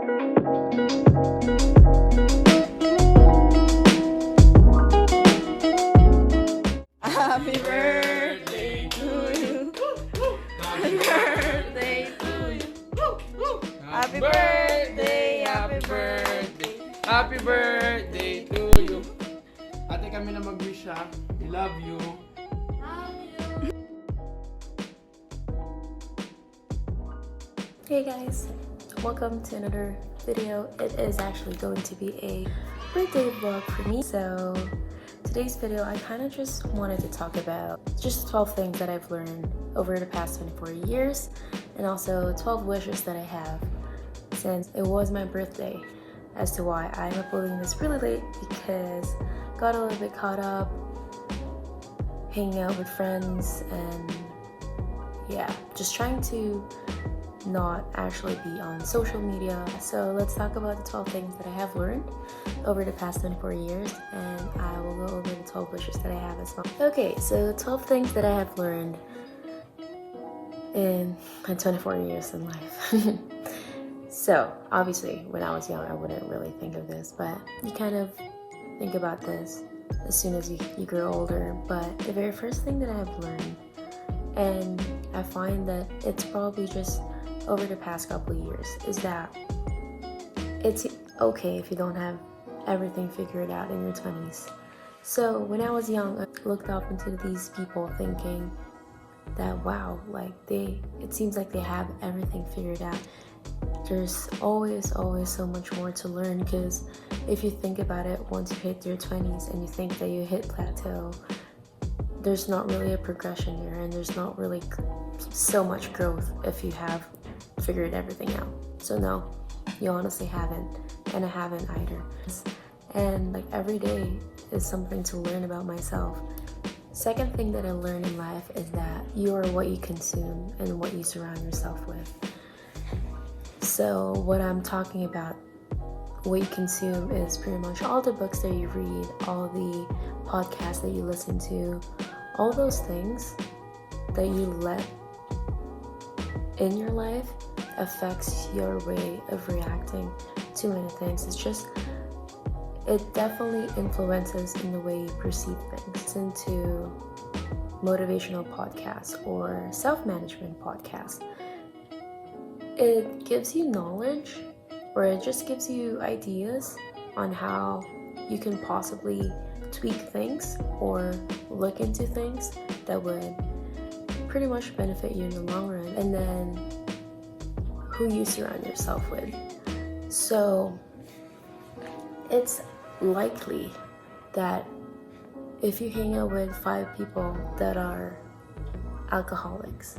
Happy birthday to you. Happy birthday to you. Happy birthday, happy birthday. Happy birthday to you. Ate, kami na mag-wish ha. We love you. Hey guys, welcome to another video. It is actually going to be a birthday vlog for me. So today's video, I kind of just wanted to talk about just 12 things that I've learned over the past 24 years, and also 12 wishes that I have since it was my birthday. As to why I'm uploading this really late, because got a little bit caught up hanging out with friends and yeah, just trying to not actually be on social media. So let's talk about the 12 things that I have learned over the past 24 years, and I will go over the 12 wishes that I have as well. Okay, so 12 things that I have learned in my 24 years in life. So obviously when I was young I wouldn't really think of this, but you kind of think about this as soon as you grow older. But the very first thing that I have learned, and I find that it's probably just over the past couple of years, is that it's okay if you don't have everything figured out in your 20s. So when I was young, I looked up into these people thinking that wow, like it seems like they have everything figured out. There's always so much more to learn, because if you think about it, once you hit your 20s and you think that you hit plateau, there's not really a progression here, and there's not really so much growth if you have figured everything out. So no, you honestly haven't, and I haven't either. And like every day is something to learn about myself. Second thing that I learned in life is that you are what you consume and what you surround yourself with. So what I'm talking about, what you consume, is pretty much all the books that you read, all the podcasts that you listen to, all those things that you let in your life affects your way of reacting to many things. It definitely influences in the way you perceive things. Listen to motivational podcasts or self-management podcasts. It gives you knowledge, or it just gives you ideas on how you can possibly tweak things or look into things that would pretty much benefit you in the long run. And then who you surround yourself with. So it's likely that if you hang out with 5 people that are alcoholics,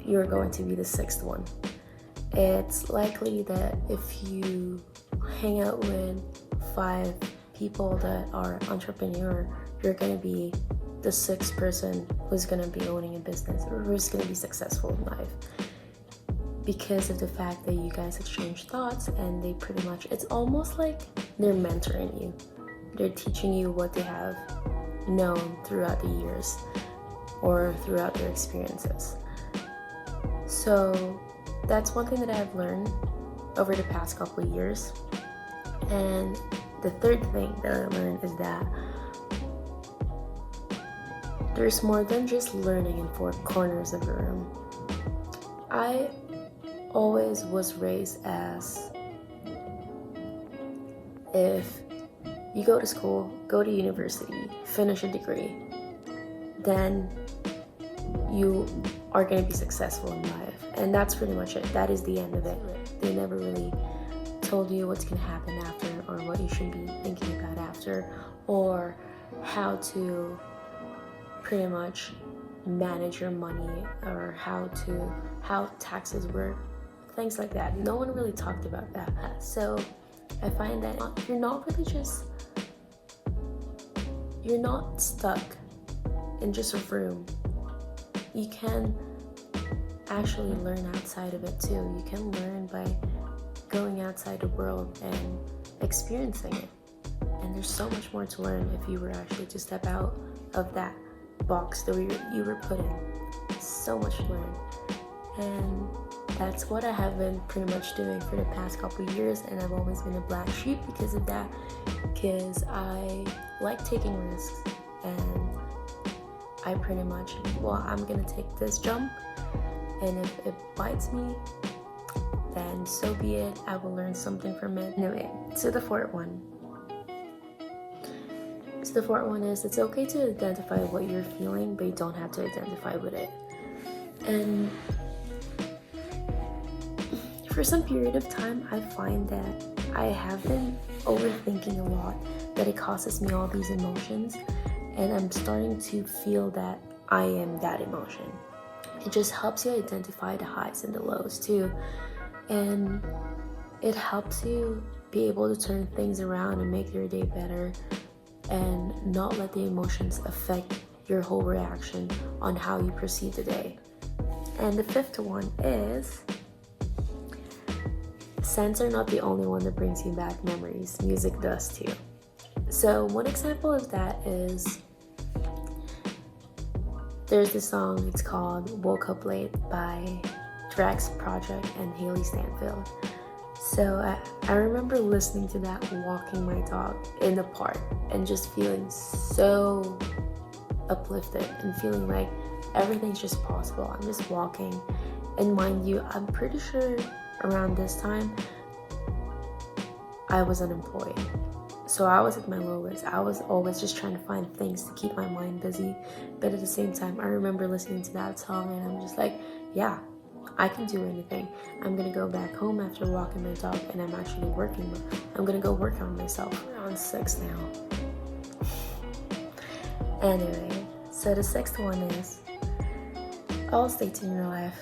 you're going to be the 6th one. It's likely that if you hang out with 5 people that are entrepreneur, you're going to be the 6th person who's going to be owning a business, or who's going to be successful in life, because of the fact that you guys exchange thoughts, and they pretty much, it's almost like they're mentoring you. They're teaching you what they have known throughout the years or throughout their experiences. So that's one thing that I've learned over the past couple of years. And the third thing that I learned is that there's more than just learning in 4 corners of a room. I always was raised as, if you go to school, go to university, finish a degree, then you are going to be successful in life. And that's pretty much it. That is the end of it. They never really told you what's going to happen after, or what you should be thinking about after, or how to pretty much manage your money, or how taxes work, things like that. No one really talked about that. So I find that you're not stuck in just a room. You can actually learn outside of it too. You can learn by going outside the world and experiencing it. And there's so much more to learn if you were actually to step out of that box that you were put in. So much to learn. And that's what I have been pretty much doing for the past couple of years, and I've always been a black sheep because of that, because I like taking risks, and I pretty much, well, I'm gonna take this jump, and if it bites me, then so be it. I will learn something from it. Anyway, so the fourth one. So the fourth one is, it's okay to identify what you're feeling, but you don't have to identify with it. And for some period of time, I find that I have been overthinking a lot, that it causes me all these emotions, and I'm starting to feel that I am that emotion. It just helps you identify the highs and the lows too, and it helps you be able to turn things around and make your day better, and not let the emotions affect your whole reaction on how you perceive the day. And the fifth one is, scents are not the only one that brings you back memories. Music does too. So one example of that is, there's this song, it's called Woke Up Late by Drax Project and Haley Stanfield. So I remember listening to that walking my dog in the park and just feeling so uplifted and feeling like everything's just possible. I'm just walking, and mind you, I'm pretty sure around this time I was unemployed, so I was at my lowest. I was always just trying to find things to keep my mind busy, but at the same time I remember listening to that song and I'm just like, yeah, I can do anything. I'm gonna go back home after walking my dog, and I'm actually working. I'm gonna go work on myself. We're on 6 now. Anyway, so the 6th one is, all states in your life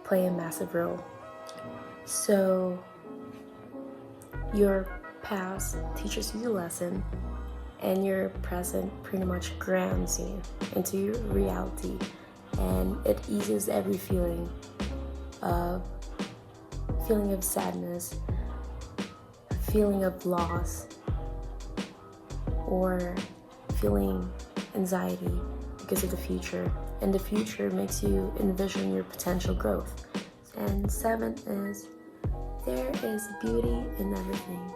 play a massive role. So your past teaches you the lesson, and your present pretty much grounds you into your reality, and it eases every feeling of sadness, feeling of loss, or feeling anxiety because of the future. And the future makes you envision your potential growth. And 7th is, there is beauty in everything.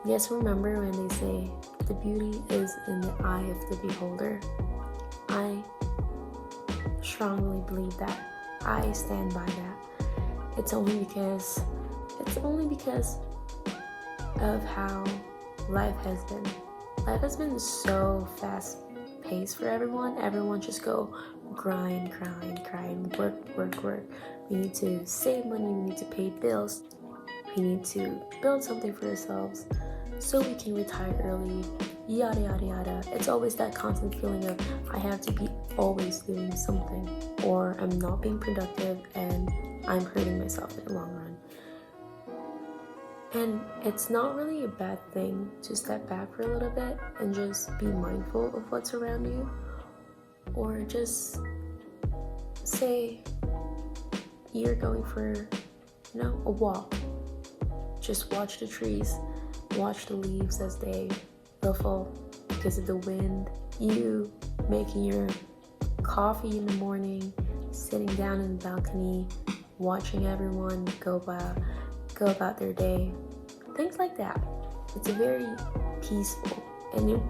Yes, remember when they say the beauty is in the eye of the beholder? I strongly believe that. I stand by that. It's only because of how life has been. Life has been so fast paced for everyone. Everyone just go grind, work. We need to save money, we need to pay bills, we need to build something for ourselves so we can retire early, yada yada yada. It's always that constant feeling of, I have to be always doing something, or I'm not being productive and I'm hurting myself in the long run. And it's not really a bad thing to step back for a little bit and just be mindful of what's around you, or just say you're going for, a walk. Just watch the trees, watch the leaves as they ruffle because of the wind. You making your coffee in the morning, sitting down in the balcony, watching everyone go about their day. Things like that. It's very peaceful, and it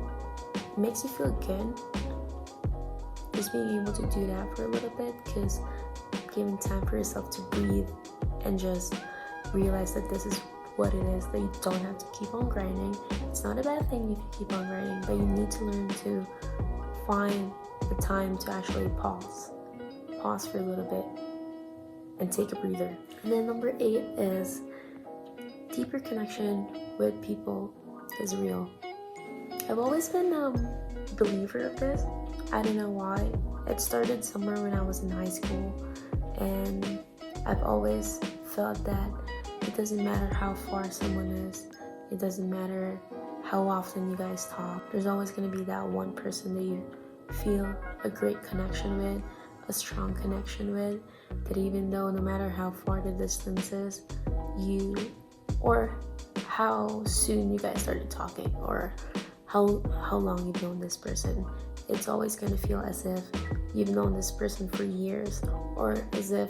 makes you feel good just being able to do that for a little bit, because giving time for yourself to breathe and just realize that this is what it is, that you don't have to keep on grinding. It's not a bad thing if you keep on grinding, but you need to learn to find the time to actually pause for a little bit and take a breather. And then number 8 is, deeper connection with people is real. I've always been a believer of this. I don't know why. It started somewhere when I was in high school, and I've always felt that it doesn't matter how far someone is, it doesn't matter how often you guys talk, there's always going to be that one person that you feel a great connection with, a strong connection with, that even though no matter how far the distance is, or how soon you guys started talking, or how long you've known this person, it's always going to feel as if you've known this person for years, or as if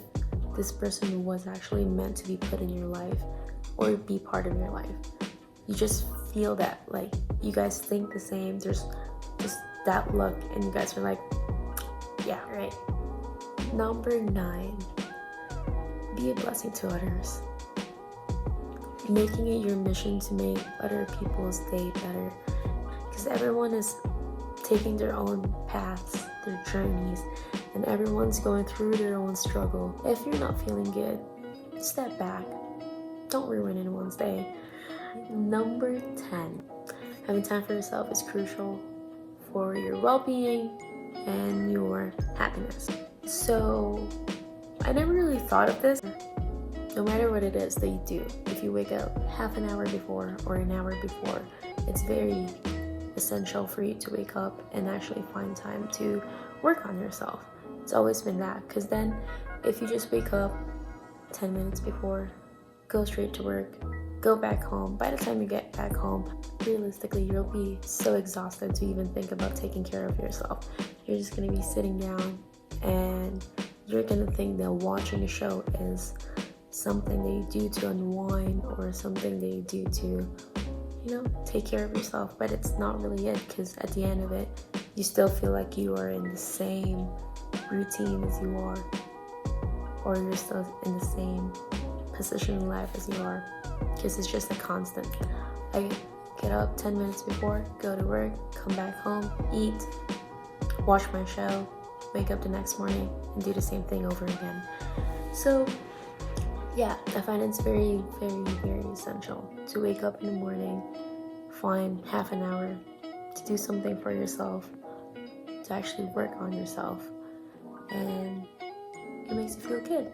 this person was actually meant to be put in your life or be part of your life. You just feel that, like, you guys think the same. There's just that look, and you guys are like, yeah, right. Number 9, be a blessing to others. Making it your mission to make other people's day better, because everyone is taking their own paths, their journeys, and everyone's going through their own struggle. If you're not feeling good, step back. Don't ruin anyone's day. Number 10, having time for yourself is crucial for your well-being and your happiness. So I never really thought of this. No matter what it is that you do, if you wake up half an hour before or an hour before, it's very essential for you to wake up and actually find time to work on yourself. It's always been that, because then if you just wake up 10 minutes before, go straight to work, go back home, by the time you get back home, realistically you'll be so exhausted to even think about taking care of yourself. You're just going to be sitting down and you're going to think that watching a show is something that you do to unwind or something that you do to, take care of yourself. But it's not really it, because at the end of it, you still feel like you are in the same routine as you are, or you're still in the same position in life as you are, because it's just a constant. I get up 10 minutes before, go to work, come back home, eat, watch my show, wake up the next morning, and do the same thing over again. So yeah, I find it's very, very, very essential to wake up in the morning, find half an hour to do something for yourself, to actually work on yourself, and it makes you feel good.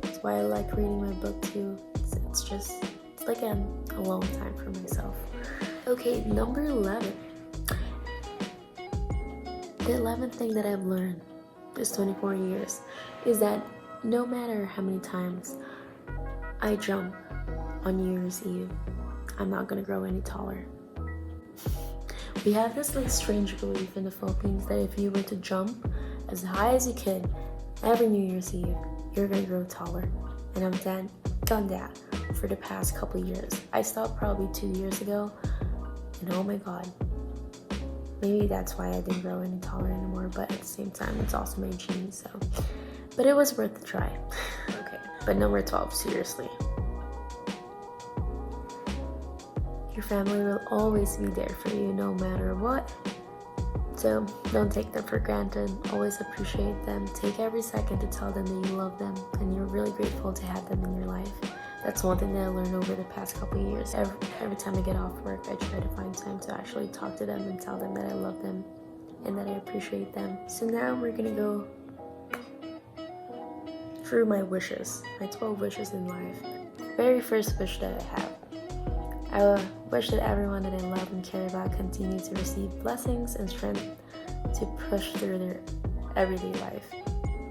That's why I like reading my book too. It's like a alone time for myself. Okay, number 11. The 11th thing that I've learned this 24 years is that no matter how many times I jump on New Year's Eve, I'm not gonna grow any taller. We have this strange belief in the Philippines that if you were to jump as high as you could every New Year's Eve, you're gonna grow taller. And I've done that for the past couple years. I stopped probably 2 years ago, and oh my god, maybe that's why I didn't grow any taller anymore, but at the same time, it's also my genes, so. But it was worth the try. Okay, but number 12, seriously. Your family will always be there for you no matter what. So don't take them for granted. Always appreciate them. Take every second to tell them that you love them and you're really grateful to have them in your life. That's one thing that I learned over the past couple of years. Every time I get off work, I try to find time to actually talk to them and tell them that I love them and that I appreciate them. So now we're gonna go through my wishes, my 12 wishes in life. Very first wish that I have. I wish that everyone that I love and care about continue to receive blessings and strength to push through their everyday life.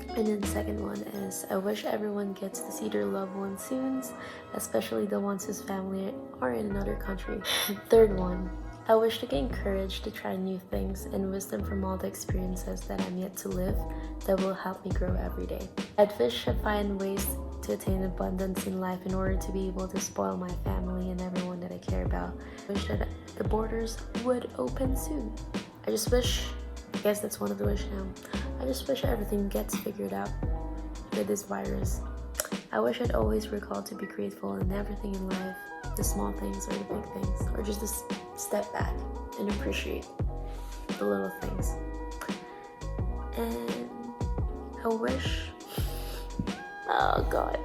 And then the second one is, I wish everyone gets to see their loved ones soon, especially the ones whose family are in another country. Third one, I wish to gain courage to try new things and wisdom from all the experiences that I'm yet to live that will help me grow every day. I'd wish to find ways to attain abundance in life in order to be able to spoil my family and everyone that I care about. I wish that the borders would open soon. I guess that's one of the wishes now. I just wish everything gets figured out with this virus. I wish I'd always recall to be grateful in everything in life, the small things or the big things, or just to step back and appreciate the little things. And I wish, oh god,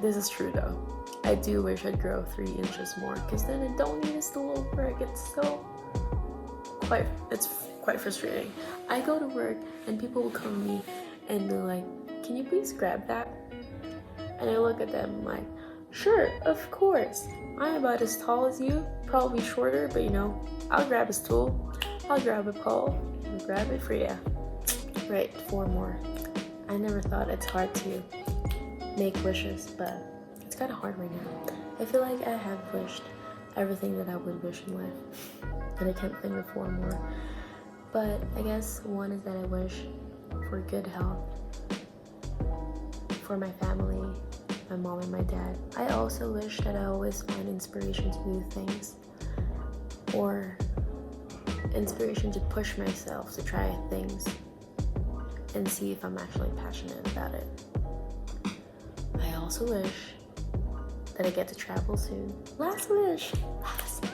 this is true though. I do wish I'd grow 3 inches more, because then I don't need a stool at work. It's quite frustrating. I go to work and people will come to me and they're like, can you please grab that? And I look at them like, sure, of course. I'm about as tall as you, probably shorter, but I'll grab a stool, I'll grab a pole, and grab it for you. Right, 4 more. I never thought it's hard to make wishes, but it's kind of hard right now. I feel like I have wished everything that I would wish in life, and I can't think of 4 more. But I guess one is that I wish for good health, for my family, my mom and my dad. I also wish that I always find inspiration to do things, or inspiration to push myself to try things and see if I'm actually passionate about it. I also wish that I get to travel soon. Last wish. Last wish.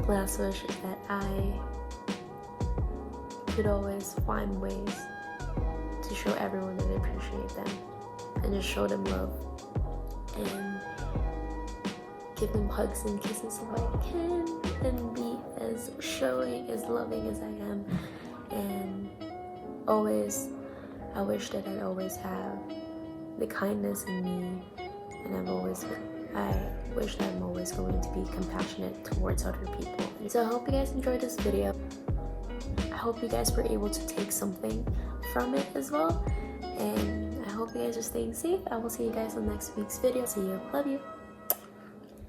Last wish is that I could always find ways to show everyone that I appreciate them and just show them love and give them hugs and kisses if I can, and be as showing, as loving as I am. And always, I wish that I'd always have the kindness in me, and I wish that I'm always going to be compassionate towards other people. So I hope you guys enjoyed this video. I hope you guys were able to take something from it as well, and I hope you guys are staying safe. I will see you guys on next week's video. See you. Love you.